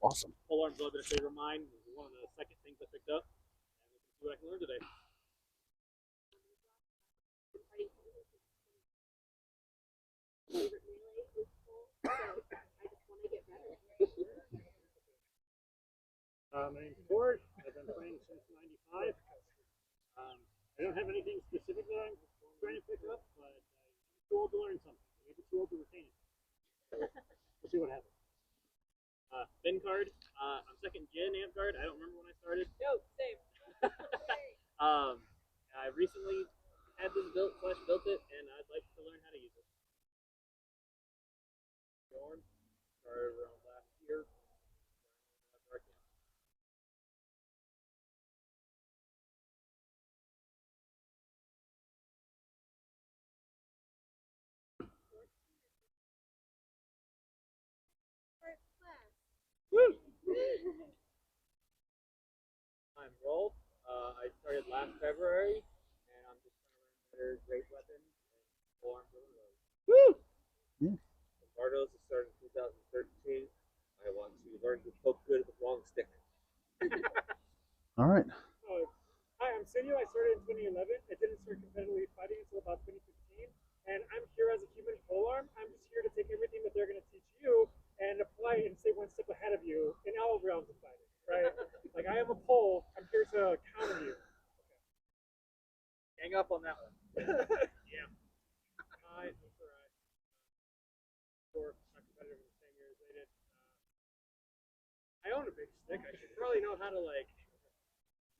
Awesome. Polearm's always been a favorite of mine. It was one of the second things I picked up. And we'll see what I can learn today. My name's Cord. I've been playing since '95. I don't have anything specific that I'm trying to pick up, but I'm too old to learn something. Maybe too old to retain it. We'll see what happens. Bin card. I'm second gen amp guard. I don't remember when I started. No, same. I recently had this built it, and I'd like to learn how to use it. Started around last year. Woo! I'm rolled. I started last February, and I'm just trying to learn better great weapons and polearm really well. Woo! Yeah. Bardos started in 2013. I want to learn to poke good with long stick. All right. Hi, I'm Sinio. I started in 2011. I didn't start competitively fighting until about 2015, and I'm here as a human polearm. I'm just here to take everything that they're going to teach you and apply it and stay one step ahead of you in all realms of fighting, right? Like, I am a pole. I'm here to counter you. Hang up on that one. Yeah. Hi, that's all right. For my competitor the same year as they did. I own a big stick. I should probably know how to, like,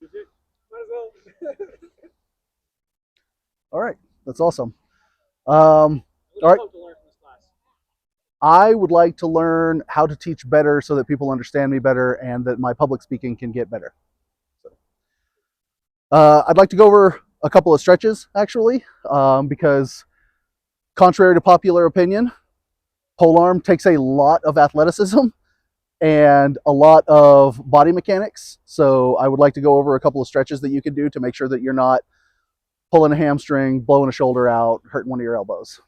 use it. Might as well. All right. That's awesome. All right. I would like to learn how to teach better so that people understand me better and that my public speaking can get better. I'd like to go over a couple of stretches, actually, because contrary to popular opinion, polearm takes a lot of athleticism and a lot of body mechanics. So I would like to go over a couple of stretches that you can do to make sure that you're not pulling a hamstring, blowing a shoulder out, hurting one of your elbows.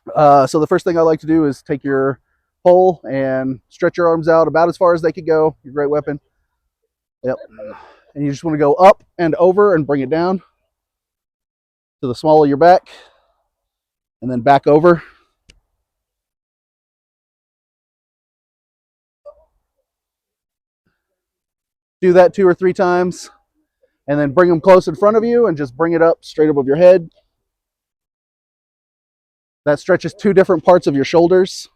So the first thing I like to do is take your pole and stretch your arms out about as far as they could go. Your great weapon. Yep. And you just want to go up and over and bring it down to the small of your back and then back over. Do that 2 or 3 times and then bring them close in front of you and just bring it up straight above your head. That stretches 2 different parts of your shoulders.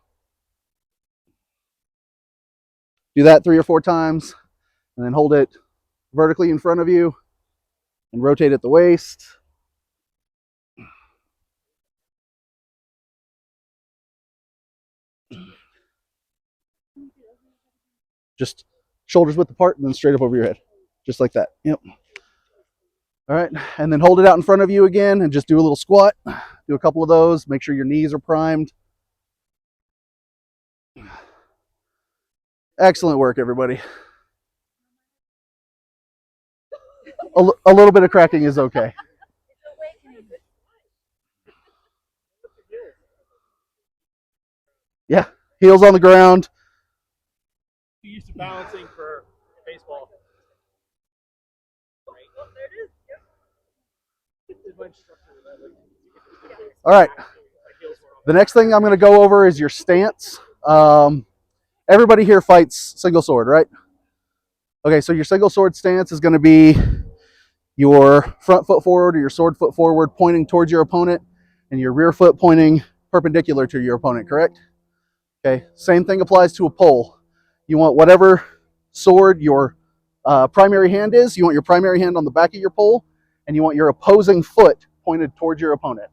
Do that 3 or 4 times and then hold it vertically in front of you and rotate at the waist. Just shoulders width apart and then straight up over your head. Just like that. Yep. All right. And then hold it out in front of you again and just do a little squat. Do a couple of those. Make sure your knees are primed. Excellent work, everybody. A little bit of cracking is okay. Yeah. Heels on the ground. You used to balancing for baseball. All right. The next thing I'm going to go over is your stance. Everybody here fights single sword, right? Okay, so your single sword stance is going to be your front foot forward or your sword foot forward pointing towards your opponent and your rear foot pointing perpendicular to your opponent, correct? Okay, same thing applies to a pole. You want whatever sword your primary hand is, you want your primary hand on the back of your pole, and you want your opposing foot pointed towards your opponent.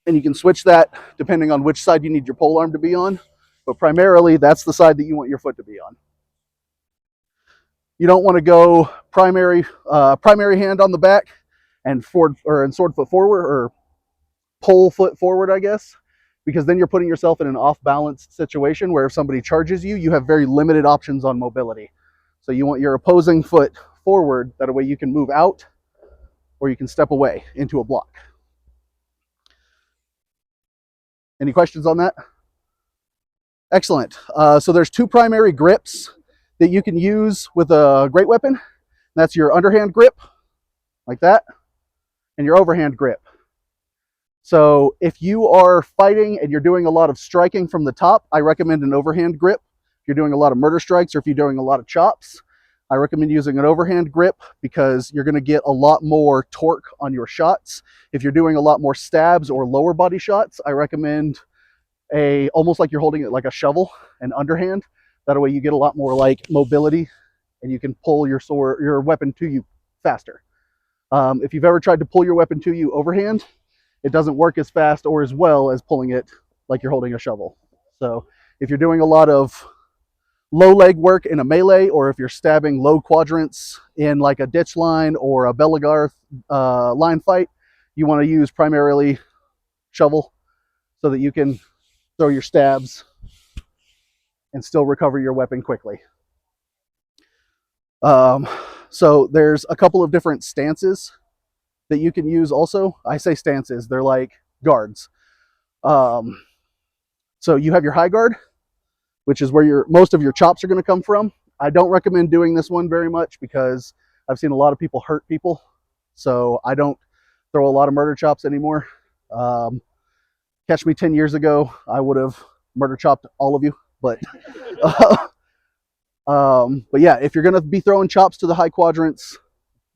And you can switch that depending on which side you need your polearm to be on, but primarily that's the side that you want your foot to be on. You don't want to go primary hand on the back and sword foot forward or pole foot forward, I guess, because then you're putting yourself in an off-balanced situation where if somebody charges you, you have very limited options on mobility. So you want your opposing foot forward, that way you can move out or you can step away into a block. Any questions on that? Excellent. So there's two primary grips that you can use with a great weapon. That's your underhand grip, like that, and your overhand grip. So if you are fighting and you're doing a lot of striking from the top, I recommend an overhand grip. If you're doing a lot of murder strikes or if you're doing a lot of chops, I recommend using an overhand grip because you're going to get a lot more torque on your shots. If you're doing a lot more stabs or lower body shots, I recommend almost like you're holding it like a shovel, an underhand. That way you get a lot more like mobility and you can pull your weapon to you faster. If you've ever tried to pull your weapon to you overhand, it doesn't work as fast or as well as pulling it like you're holding a shovel. So if you're doing a lot of low leg work in a melee, or if you're stabbing low quadrants in like a ditch line or a Belagarth line fight, you want to use primarily shovel so that you can throw your stabs and still recover your weapon quickly. So there's a couple of different stances that you can use also. I say stances, they're like guards. So you have your high guard, which is where most of your chops are going to come from. I don't recommend doing this one very much because I've seen a lot of people hurt people. So I don't throw a lot of murder chops anymore. Catch me 10 years ago, I would have murder chopped all of you. But but yeah, if you're going to be throwing chops to the high quadrants,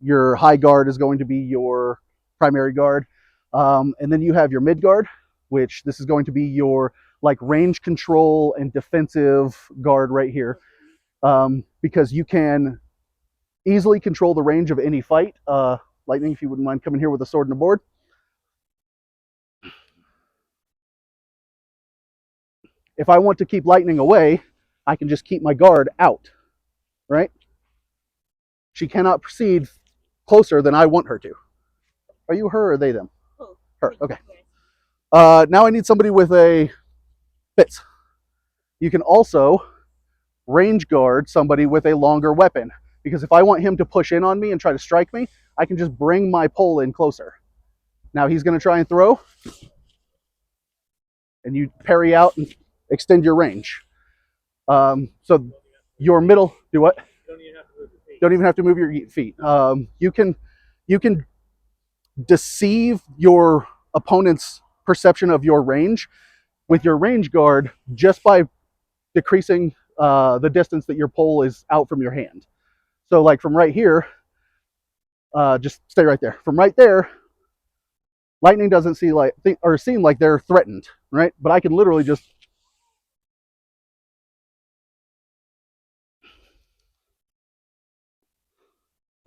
your high guard is going to be your primary guard. And then you have your mid guard, which this is going to be your like range control and defensive guard right here, because you can easily control the range of any fight. Lightning, if you wouldn't mind coming here with a sword and a board. If I want to keep Lightning away, I can just keep my guard out, right? She cannot proceed closer than I want her to. Are you her or they them? Oh, her. Okay. Now I need somebody with a fits. You can also range guard somebody with a longer weapon, because if I want him to push in on me and try to strike me, I can just bring my pole in closer. Now he's going to try and throw, and you parry out and extend your range. So your middle, do what? Don't even have to move your feet. You can deceive your opponent's perception of your range with your range guard just by decreasing the distance that your pole is out from your hand. So like from right here, just stay right there. From right there, Lightning doesn't seem like they're threatened, right? But I can literally just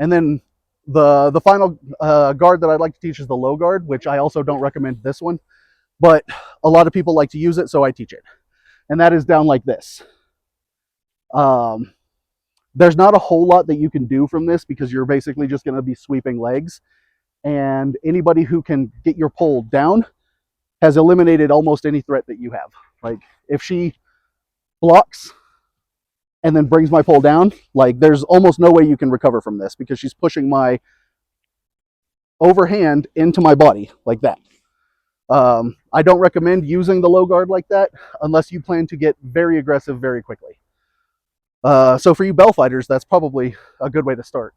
and then the final guard that I'd like to teach is the low guard, which I also don't recommend this one, but a lot of people like to use it, so I teach it. And that is down like this. There's not a whole lot that you can do from this because you're basically just going to be sweeping legs. And anybody who can get your pole down has eliminated almost any threat that you have. Like if she blocks and then brings my pole down, like there's almost no way you can recover from this because she's pushing my overhand into my body like that. I don't recommend using the low guard like that unless you plan to get very aggressive very quickly. So for you bell fighters, that's probably a good way to start.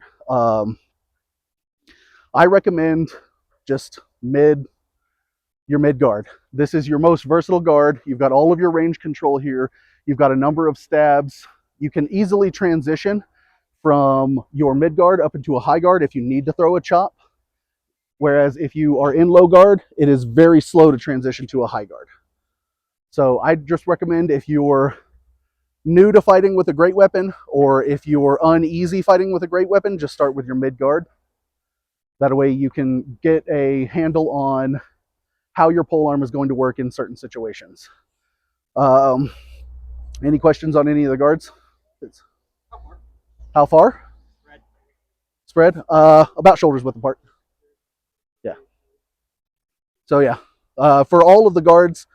I recommend just your mid guard. This is your most versatile guard. You've got all of your range control here. You've got a number of stabs. You can easily transition from your mid guard up into a high guard if you need to throw a chop. Whereas if you are in low guard, it is very slow to transition to a high guard. So I just recommend if you're new to fighting with a great weapon, or if you're uneasy fighting with a great weapon, just start with your mid guard. That way you can get a handle on how your polearm is going to work in certain situations. Any questions on any of the guards? How far? Spread? About shoulders width apart. Yeah. So yeah, for all of the guards,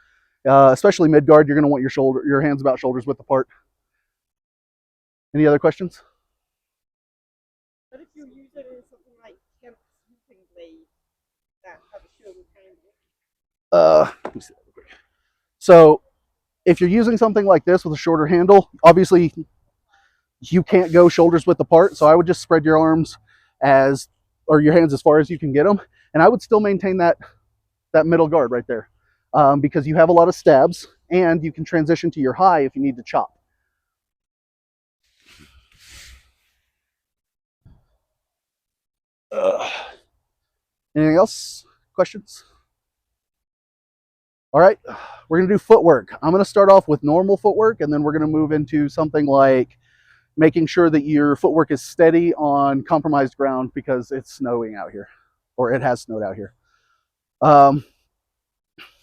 especially mid guard, you're going to want your hands about shoulders width apart. Any other questions? But if you're using something like Kemp's sweeping blade that has a shoulder handle. Let me see that real quick. So if you're using something like this with a shorter handle, obviously you can't go shoulders width apart. So I would just spread your arms or your hands as far as you can get them. And I would still maintain that middle guard right there, because you have a lot of stabs and you can transition to your high if you need to chop. Anything else? Questions? All right, we're gonna do footwork. I'm gonna start off with normal footwork, and then we're gonna move into something like making sure that your footwork is steady on compromised ground because it's snowing out here, or it has snowed out here.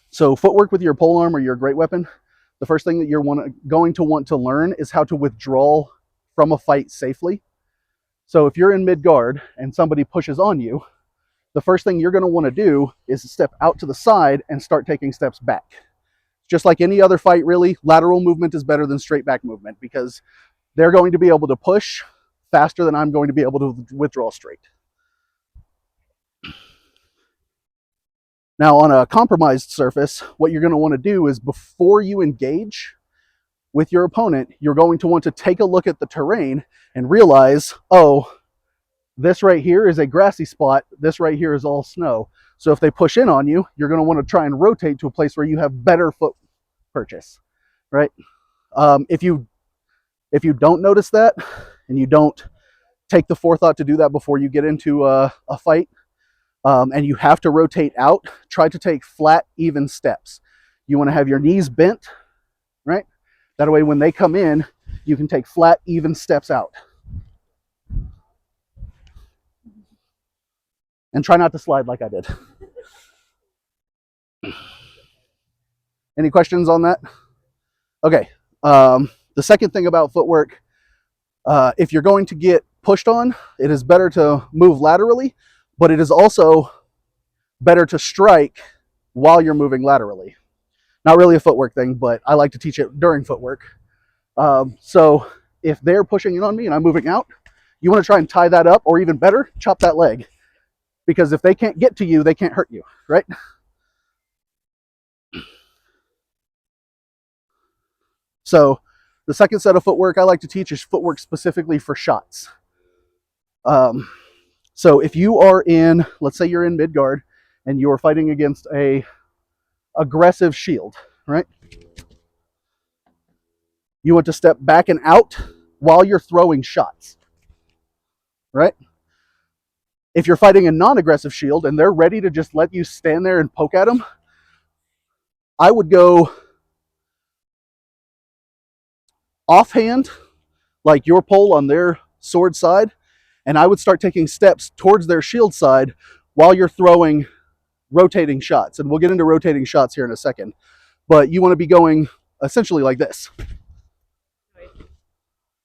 So footwork with your polearm or your great weapon, the first thing that you're going to want to learn is how to withdraw from a fight safely. So if you're in mid guard and somebody pushes on you, the first thing you're going to want to do is step out to the side and start taking steps back. Just like any other fight, really, lateral movement is better than straight back movement because they're going to be able to push faster than I'm going to be able to withdraw straight. Now, on a compromised surface, what you're going to want to do is before you engage with your opponent, you're going to want to take a look at the terrain and realize, oh, this right here is a grassy spot. This right here is all snow. So if they push in on you, you're going to want to try and rotate to a place where you have better foot purchase, right? If you don't notice that and you don't take the forethought to do that before you get into a fight, and you have to rotate out, try to take flat, even steps. You want to have your knees bent, right? That way when they come in, you can take flat, even steps out. And try not to slide like I did. Any questions on that? Okay. The second thing about footwork, if you're going to get pushed on, it is better to move laterally, but it is also better to strike while you're moving laterally. Not really a footwork thing, but I like to teach it during footwork. So if they're pushing in on me and I'm moving out, you want to try and tie that up, or even better, chop that leg. Because if they can't get to you, they can't hurt you, right? So the second set of footwork I like to teach is footwork specifically for shots. So if you are in, let's say you're in mid guard and you're fighting against a aggressive shield, right? You want to step back and out while you're throwing shots, right? If you're fighting a non-aggressive shield and they're ready to just let you stand there and poke at them, I would go offhand, like your pole on their sword side, and I would start taking steps towards their shield side while you're throwing rotating shots. And we'll get into rotating shots here in a second. But you want to be going essentially like this.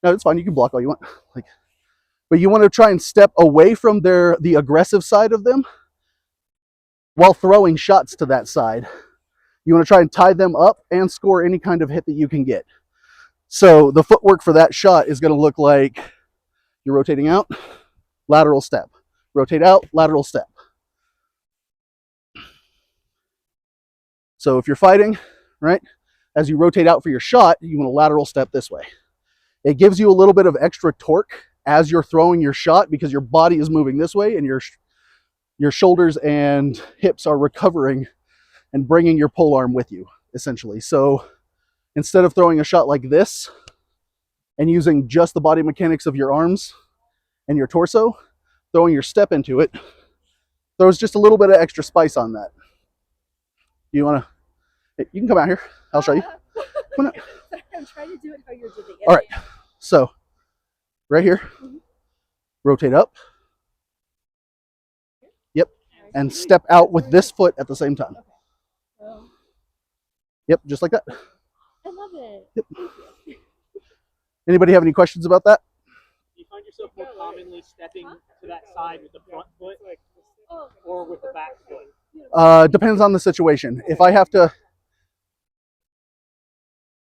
No, it's fine. You can block all you want. But you want to try and step away from the aggressive side of them while throwing shots to that side. You want to try and tie them up and score any kind of hit that you can get. So the footwork for that shot is going to look like you're rotating out, lateral step. Rotate out, lateral step. So if you're fighting, right, as you rotate out for your shot, you want to lateral step this way. It gives you a little bit of extra torque as you're throwing your shot because your body is moving this way and your shoulders and hips are recovering and bringing your polearm with you, essentially. So instead of throwing a shot like this and using just the body mechanics of your arms and your torso, throwing your step into it throws just a little bit of extra spice on that. You can come out here. I'll show you. Come on. I'm trying to do it how you're doing it. All right. So right here, rotate up. Yep. And step out with this foot at the same time. Yep, just like that. I love it. Yep. Anybody have any questions about that? Do you find yourself more commonly stepping to that side with the front foot or with the back foot? Depends on the situation. If I have to,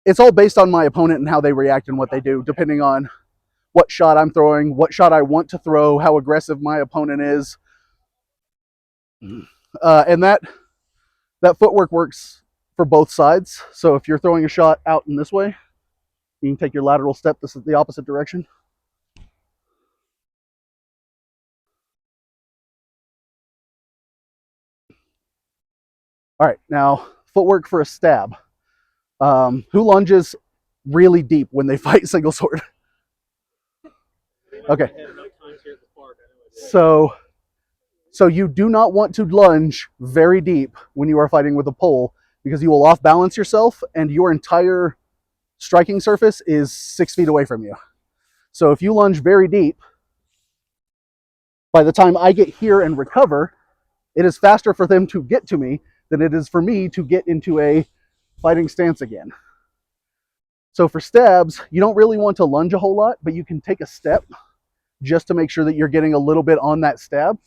it's all based on my opponent and how they react and what they do, depending on what shot I'm throwing, what shot I want to throw, how aggressive my opponent is. And that footwork works for both sides. So if you're throwing a shot out in this way, you can take your lateral step the opposite direction. All right, now footwork for a stab. Who lunges really deep when they fight single sword? Okay. So you do not want to lunge very deep when you are fighting with a pole, because you will off balance yourself and your entire striking surface is 6 feet away from you. So if you lunge very deep, by the time I get here and recover, it is faster for them to get to me than it is for me to get into a fighting stance again. So for stabs, you don't really want to lunge a whole lot, but you can take a step just to make sure that you're getting a little bit on that stab.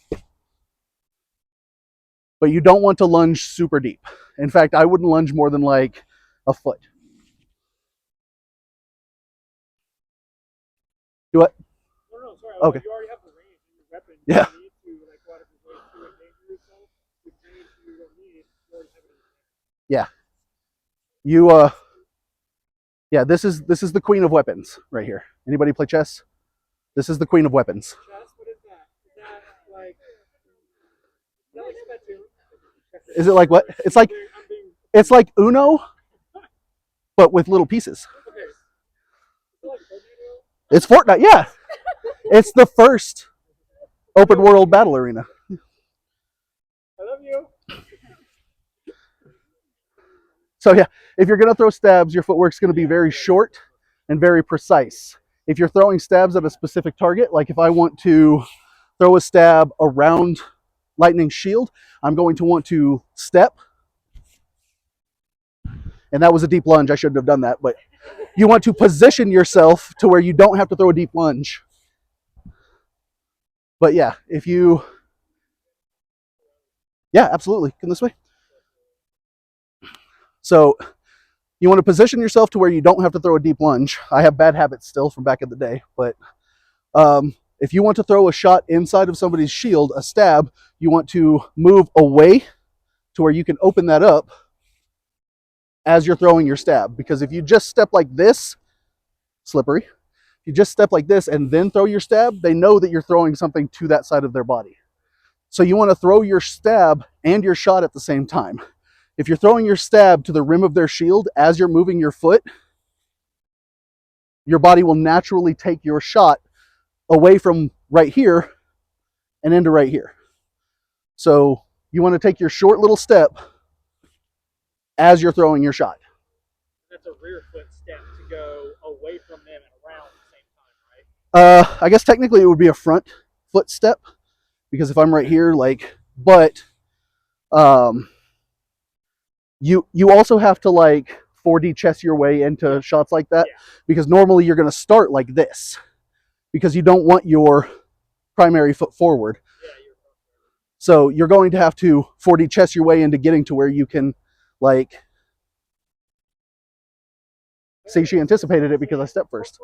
But you don't want to lunge super deep. In fact, I wouldn't lunge more than like a foot. Do what? No, sorry. Okay. You already have the range in your weapon. Yeah. You need to, like, what if you're going to endanger yourself with range you don't need, you already have it in your hand. Yeah. Yeah, this is the queen of weapons right here. Anybody play chess? This is the queen of weapons. Chess, what is that? Is that like Spittoon? Is it like what? It's like Uno, but with little pieces. Okay. Is it like Tornado? It's Fortnite, yeah. It's the first open world battle arena. I love you. So yeah, if you're gonna throw stabs, your footwork's gonna be very short and very precise. If you're throwing stabs at a specific target, like if I want to throw a stab around Lightning's shield, I'm going to want to step. And that was a deep lunge. I shouldn't have done that, but you want to position yourself to where you don't have to throw a deep lunge. But yeah, yeah, absolutely. Come this way. So you want to position yourself to where you don't have to throw a deep lunge. I have bad habits still from back in the day, but if you want to throw a shot inside of somebody's shield, a stab, you want to move away to where you can open that up as you're throwing your stab. Because if you just step like this, slippery, if you just step like this and then throw your stab, they know that you're throwing something to that side of their body. So you want to throw your stab and your shot at the same time. If you're throwing your stab to the rim of their shield as you're moving your foot, your body will naturally take your shot away from right here and into right here. So you want to take your short little step as you're throwing your shot. That's a rear foot step to go away from them and around at the same time, right? I guess technically it would be a front foot step, because if I'm right here, like, but you also have to like 4D chess your way into shots like that, because normally you're going to start like this, because you don't want your primary foot forward. So you're going to have to 4D chess your way into getting to where you can, like, see, she anticipated it because I stepped first.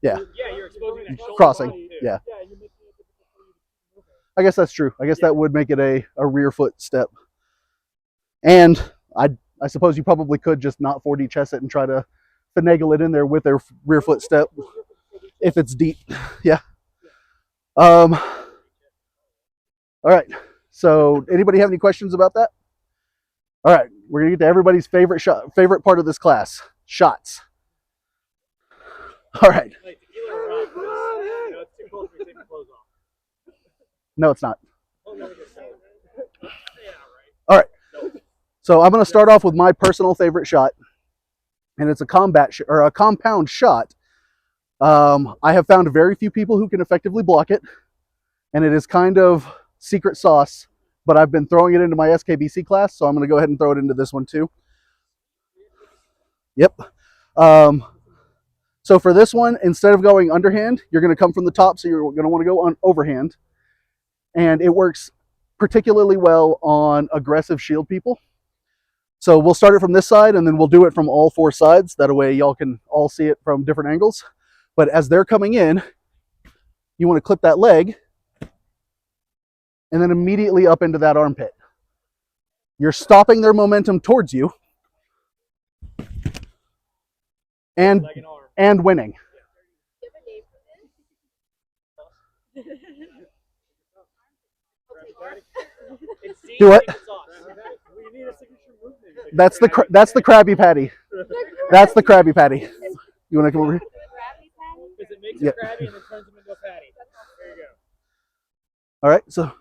Yeah. Yeah, you're exposing that shoulder Crossing. body. Yeah. Yeah, you're making it difficult for you to move. I guess that's true. I guess that would make it a rear foot step. And I suppose you probably could just not 4D chess it and try to finagle it in there with their rear foot step if it's deep. Yeah. All right. So anybody have any questions about that? All right. We're going to get to everybody's favorite part of this class, shots. All right. Like tequila or rum, 'cause, you know, it's too cold for you to take your clothes off. No, it's not. Oh, no, it's not. Yeah, right. All right. So I'm going to start off with my personal favorite shot, and it's a compound shot. I have found very few people who can effectively block it, and it is kind of secret sauce, but I've been throwing it into my SKBC class, so I'm going to go ahead and throw it into this one too. Yep. So for this one, instead of going underhand, you're going to come from the top, so you're going to want to go on overhand, and it works particularly well on aggressive shield people. So we'll start it from this side, and then we'll do it from all four sides. That way y'all can all see it from different angles. But as they're coming in, you want to clip that leg and then immediately up into that armpit. You're stopping their momentum towards you and Leg and arm. winning. Do it. We need a signature move name. That's the Krabby Patty. That's the Krabby Patty. You want to come over here? Because it makes Yep. it crabby and then turns them into a patty. There you go. All right. So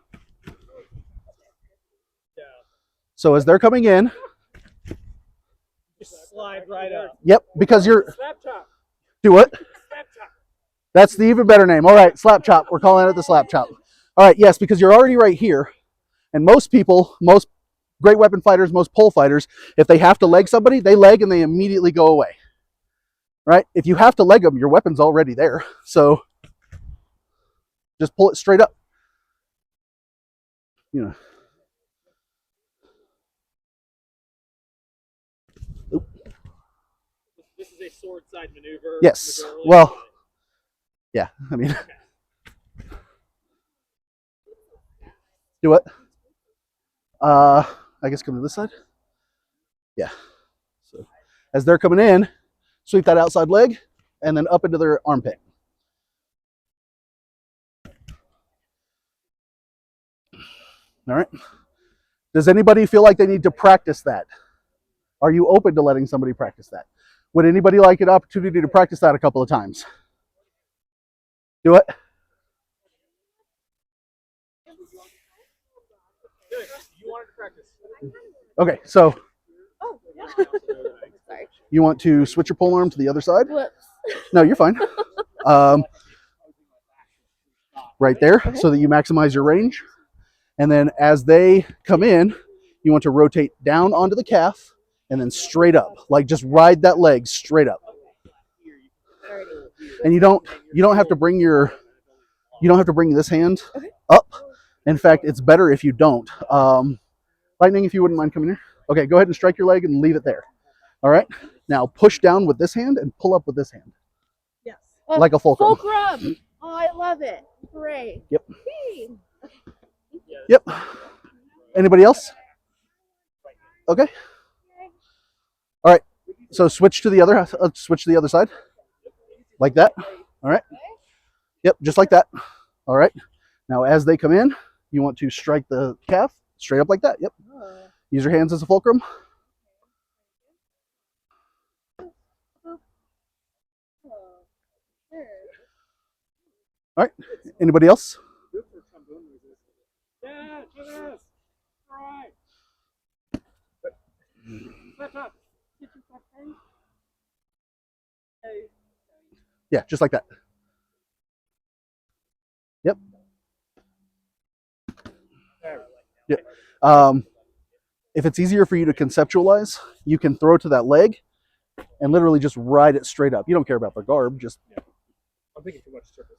Yeah. as they're coming in, Just slide right up. yep, because you're Slap chop. do what? Slap chop. That's the even better name. All right, slap chop. We're calling it the slap chop. All right, yes, because you're already right here. And most people, most great weapon fighters, most pole fighters, if they have to leg somebody, they leg and they immediately go away. Right? If you have to leg them, your weapon's already there. So just pull it straight up. You know. Oop. This is a sword side maneuver. Yes. Well, yeah. I mean, do what? I guess come to this side. Yeah. So as they're coming in, sweep that outside leg and then up into their armpit. All right. Does anybody feel like they need to practice that? Are you open to letting somebody practice that? Would anybody like an opportunity to practice that a couple of times? Do it. Good. You wanted to practice. Okay, so Oh, yeah. Sorry. you want to switch your pole arm to the other side? Whoops. No, you're fine. Right there, so that you maximize your range. And then as they come in, you want to rotate down onto the calf and then straight up. Like just ride that leg straight up. And you don't have to bring this hand up. In fact, it's better if you don't. Lightning, if you wouldn't mind coming here. Okay, go ahead and strike your leg and leave it there. All right. Now push down with this hand and pull up with this hand. Yes. Like a fulcrum. Fulcrum. Oh, I love it. Great. Yep. Hey. Yep. Anybody else? Okay. All right. So switch to the other side. Like that. All right. Yep, just like that. All right. Now as they come in, you want to strike the calf straight up like that. Yep. Use your hands as a fulcrum. All right. Anybody else? Yeah, do this. All right. Slap up. Yeah, just like that. Yep. Yeah. If it's easier for you to conceptualize, you can throw to that leg and literally just ride it straight up. You don't care about the garb, just I'm thinking too much surface.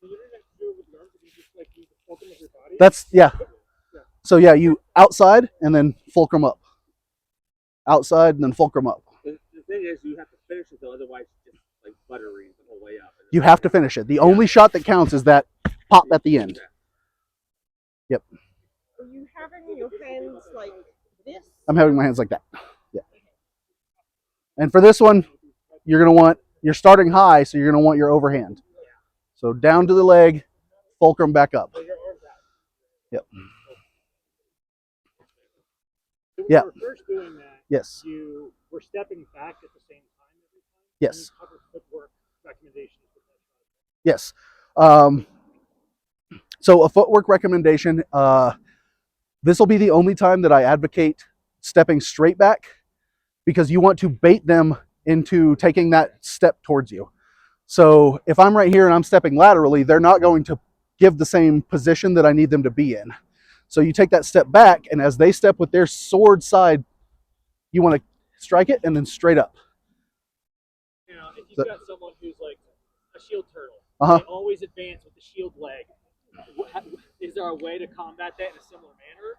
You don't have to do it with your arms. You can just like use the fulcrum of your body. that's yeah. So yeah, you outside and then fulcrum up. Outside and then fulcrum up. The thing is, you have to finish it though, otherwise it's just like buttery the whole way up. You have to finish it. The only shot that counts is that pop at the end. Yep. Are you having your hands like this? I'm having my hands like that. Yeah. And for this one, you're starting high, so you're gonna want your overhand. So down to the leg, fulcrum back up. Yep. So when Yeah. you were first doing that, Yes. you were stepping back at the same time every time? Yes. And you covered footwork recommendations with that shot. Yes. So a footwork recommendation, this will be the only time that I advocate stepping straight back because you want to bait them into taking that step towards you. So if I'm right here and I'm stepping laterally, they're not going to give the same position that I need them to be in. So you take that step back, and as they step with their sword side, you want to strike it and then straight up. Now, if you've got someone who's like a shield turtle, Uh-huh. they always advance with the shield leg. Is there a way to combat that in a similar manner?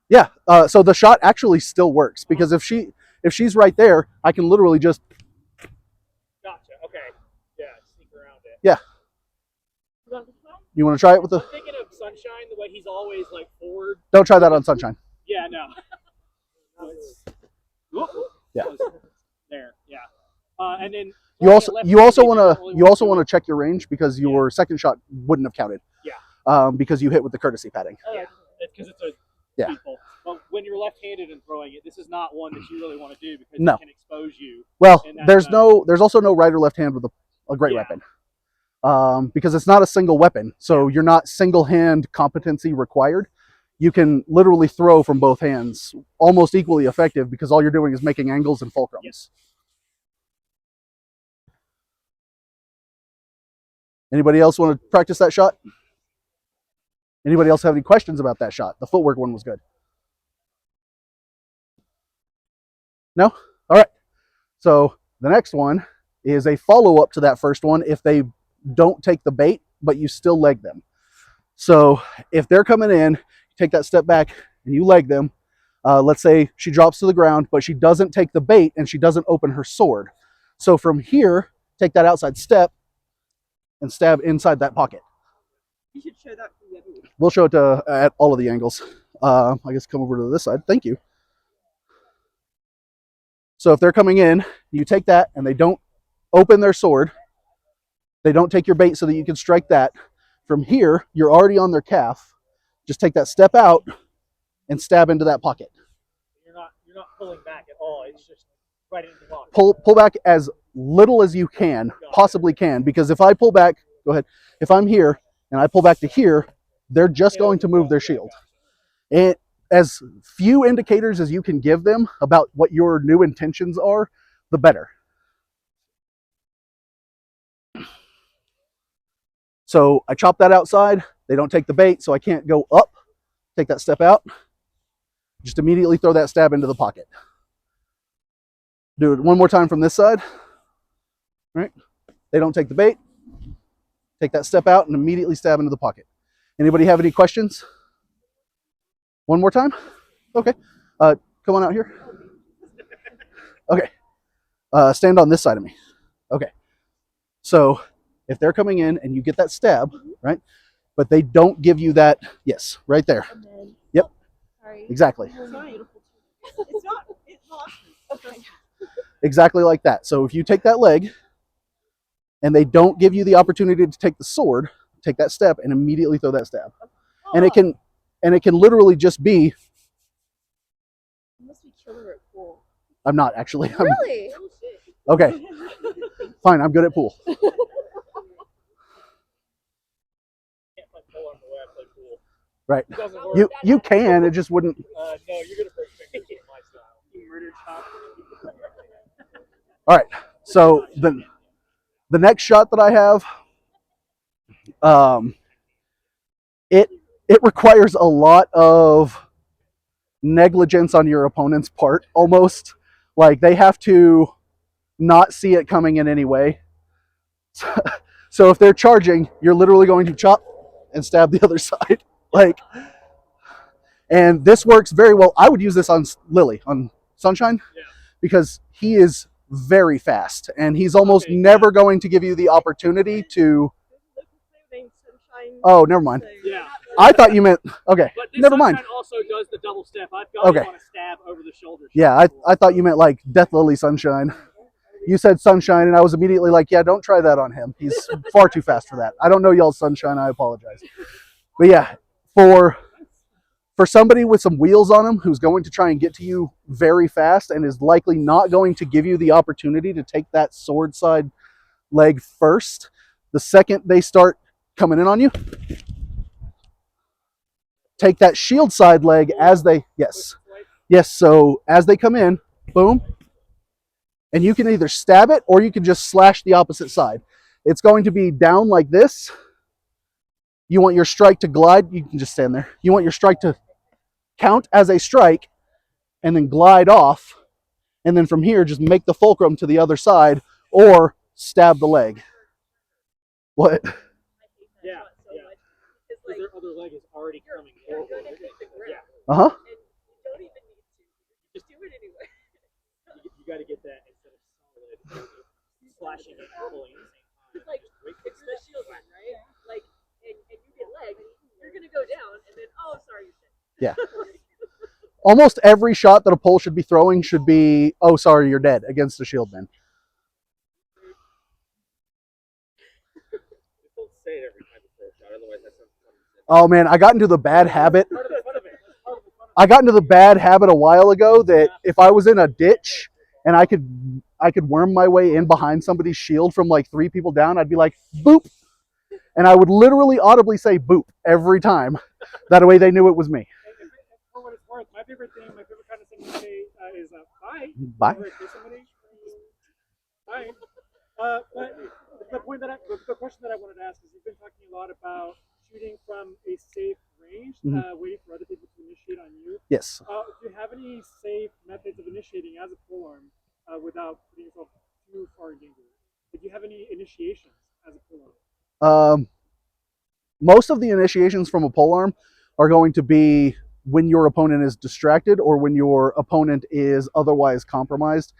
Yeah. So the shot actually still works because if she's right there, I can literally just Gotcha. Okay. Yeah, sneak around it. Yeah. You want to try it with the? I'm thinking of Sunshine, the way he's always like forward. Don't try that on Sunshine. Yeah, no. Yeah. There, yeah. And then You also want to check your range because your second shot wouldn't have counted. Yeah. Because you hit with the courtesy padding. Yeah. It's because it's a speedball. But when you're left-handed and throwing it, this is not one that you really want to do because it can expose you. Well, there's also no right or left hand with a great weapon. Because it's not a single weapon, so you're not single hand competency required. You can literally throw from both hands, almost equally effective because all you're doing is making angles and fulcrums. Yes. Anybody else want to practice that shot? Anybody else have any questions about that shot? The footwork one was good. No? All right. So the next one is a follow-up to that first one if they don't take the bait, but you still leg them. So if they're coming in, take that step back and you leg them. Let's say she drops to the ground, but she doesn't take the bait and she doesn't open her sword. So from here, take that outside step and stab inside that pocket. You should show that to the other. We'll show it at all of the angles. I guess come over to this side. Thank you. So if they're coming in, you take that and they don't open their sword. They don't take your bait so that you can strike that. From here, you're already on their calf. Just take that step out and stab into that pocket. You're not pulling back at all. It's just right into the pocket. Pull back as little as you can, possibly can, because if I pull back, go ahead. If I'm here and I pull back to here, they're just going to move their shield. And as few indicators as you can give them about what your new intentions are, the better. So I chop that outside. They don't take the bait, so I can't go up. Take that step out. Just immediately throw that stab into the pocket. Do it one more time from this side. All right. They don't take the bait. Take that step out and immediately stab into the pocket. Anybody have any questions? One more time? Okay. Come on out here. Okay. Stand on this side of me. Okay. So if they're coming in and you get that stab, right? But they don't give you that, yes, right there. Yep. Sorry. Exactly. It's not. It's not. Okay. Exactly like that. So if you take that leg and they don't give you the opportunity to take the sword, take that step and immediately throw that stab. And it can literally just be. You must be killer at pool. I'm not actually. Really? Okay. Fine, I'm good at pool. Right. You can, it just wouldn't. No, you're gonna break fingers in my style. You murdered chop. All right. So the next shot that I have, it requires a lot of negligence on your opponent's part, almost. Like they have to not see it coming in any way. So if they're charging, you're literally going to chop and stab the other side. And this works very well. I would use this on Lily, on Sunshine, because he is very fast and he's almost never going to give you the opportunity to. Oh, never mind. Yeah. I thought you meant, okay, but this never mind. Sunshine also does the double step. I've got him on a stab over the shoulder. Yeah, I thought you meant like Death Lily Sunshine. You said Sunshine, and I was immediately like, yeah, don't try that on him. He's far too fast for that. I don't know y'all's Sunshine. I apologize. But yeah, for somebody with some wheels on him who's going to try and get to you very fast and is likely not going to give you the opportunity to take that sword side leg first, the second they start coming in on you, take that shield side leg as they, yes, so as they come in, boom, and you can either stab it or you can just slash the opposite side. It's going to be down like this. You want your strike to glide, you can just stand there. You want your strike to count as a strike and then glide off, and then from here just make the fulcrum to the other side or stab the leg. What? Yeah. Because their other leg is already coming forward. Yeah. Uh-huh. And you don't even need to. Just do it anyway. You got to get that instead of solid, slashing and pulling at the same time. It's like, it's the shield one, right? Like, and you Oh, sorry, you're dead. Yeah. Almost every shot that a pole should be throwing should be, oh, sorry, you're dead, against a shieldman. Just don't say it every time you throw a shot, otherwise that sounds condescending. Oh man, I got into the bad habit. Part of the fun of it. That's part of the fun of it. I got into the bad habit a while ago that if I was in a ditch and I could worm my way in behind somebody's shield from like 3 people down, I'd be like, boop. And I would literally audibly say boop every time. That way they knew it was me. For what it's worth, my favorite kind of thing to say is bye. Bye. Whenever I kiss somebody, bye. But the question that I wanted to ask is, you've been talking a lot about shooting from a safe range, waiting for other people to initiate on you. Yes. Do you have any safe methods of initiating as a polearm without putting yourself too far in danger? Do you have any initiations as a polearm? Most of the initiations from a polearm are going to be when your opponent is distracted or when your opponent is otherwise compromised.